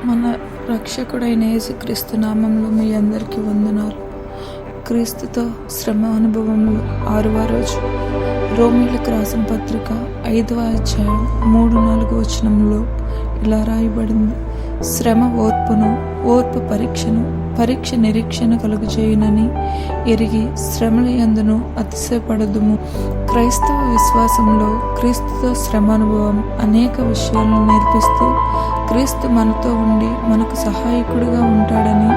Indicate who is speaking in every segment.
Speaker 1: మన రక్షకుడైన యేసుక్రీస్తు నామంలో మీ అందరికీ వందనాలు. క్రీస్తుతో శ్రమ అనుభవంలో 6వ రోజు. రోమీలకు రాసిన పత్రిక 5వ అధ్యాయం 3-4 వచనంలో ఇలా రాయబడింది: శ్రమ ఓర్పును, ఓర్పు పరీక్షను, పరీక్ష నిరీక్షణ కలుగజేయునని ఎరిగి శ్రమల యందును అతిశయపడదుము. క్రైస్తవ విశ్వాసంలో క్రీస్తుతో శ్రమ అనుభవం అనేక విషయాలను నేర్పిస్తూ క్రీస్తు మనతో ఉండి మనకు సహాయకుడిగా ఉంటాడని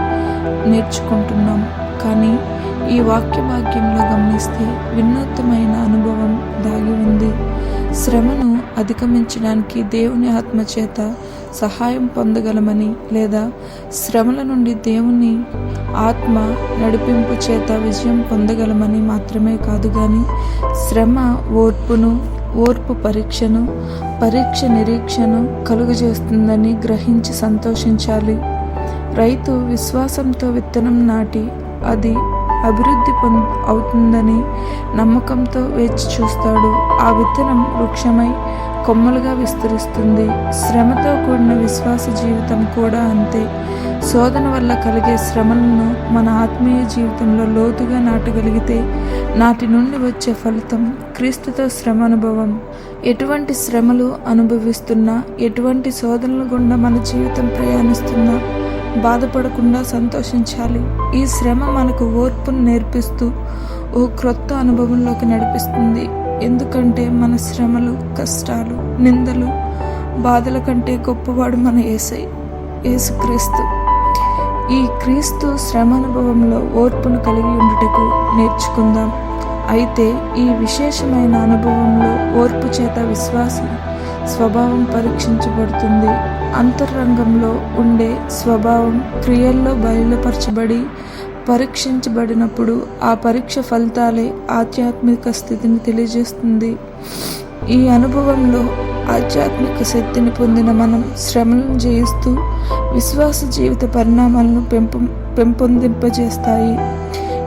Speaker 1: నేర్చుకుంటున్నాం. కానీ ఈ వాక్య భాగ్యంలో గమనిస్తే వినూత్నమైన అనుభవం దాగి ఉంది. శ్రమను అధిగమించడానికి దేవుని ఆత్మ చేత సహాయం పొందగలమని, లేదా శ్రమల నుండి దేవుని ఆత్మ నడిపింపు చేత విజయం పొందగలమని మాత్రమే కాదు, కానీ శ్రమ ఓర్పును, ఓర్పు పరీక్షను, పరీక్ష నిరీక్షను కలుగజేస్తుందని గ్రహించి సంతోషించాలి. రైతు విశ్వాసంతో విత్తనం నాటి అది అభివృద్ధి అవుతుందని నమ్మకంతో వేచి చూస్తాడు. ఆ విత్తనం వృక్షమై కొమ్మలుగా విస్తరిస్తుంది. శ్రమతో కూడిన విశ్వాస జీవితం కూడా అంతే. శోధన వల్ల కలిగే శ్రమలను మన ఆత్మీయ జీవితంలో లోతుగా నాటగలిగితే నాటి నుండి వచ్చే ఫలితం క్రీస్తుతో శ్రమ అనుభవం. ఎటువంటి శ్రమలు అనుభవిస్తున్నా, ఎటువంటి శోధనల గుండా మన జీవితం ప్రయాణిస్తున్నా బాధపడకుండా సంతోషించాలి. ఈ శ్రమ మనకు ఓర్పును నేర్పిస్తూ ఓ క్రొత్త అనుభవంలోకి నడిపిస్తుంది. ఎందుకంటే మన శ్రమలు, కష్టాలు, నిందలు, బాధల కంటే గొప్పవాడు మన యేసుక్రీస్తు. ఈ క్రీస్తు శ్రమ అనుభవంలో ఓర్పును కలిగి ఉండుటకు నేర్చుకుందాం. అయితే ఈ విశేషమైన అనుభవంలో ఓర్పు చేత విశ్వాసం స్వభావం పరీక్షించబడుతుంది. అంతరంగంలో ఉండే స్వభావం క్రియల్లో బయలుపరచబడి పరీక్షించబడినప్పుడు ఆ పరీక్ష ఫలితాలే ఆధ్యాత్మిక స్థితిని తెలియజేస్తుంది. ఈ అనుభవంలో ఆధ్యాత్మిక శక్తిని పొందిన మనం శ్రమలను జయిస్తూ విశ్వాస జీవిత పరిణామాలను పెంపొందింపజేస్తాయి.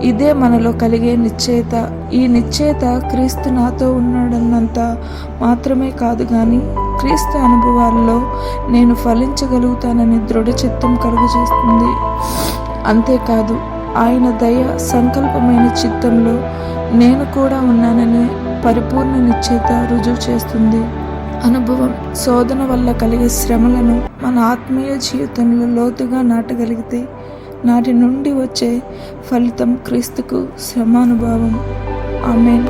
Speaker 1: ఇదే మనలో కలిగే నిశ్చయత. ఈ నిశ్చయత క్రీస్తు నాతో ఉన్నాడన్నంత మాత్రమే కాదు, కానీ క్రీస్తు అనుభవాల్లో నేను ఫలించగలుగుతానని దృఢచిత్తం కలుగజేస్తుంది. అంతేకాదు, ఆయన దయ సంకల్పమైన చిత్తంలో నేను కూడా ఉన్నానని పరిపూర్ణ నిశ్చయత రుజువు చేస్తుంది. అనుభవం, శోధన వల్ల కలిగే శ్రమలను మన ఆత్మీయ జీవితంలో లోతుగా నాటగలిగితే నాటి నుండి వచ్చే ఫలితం క్రీస్తుకు శ్రమానుభవం. ఆమేన్.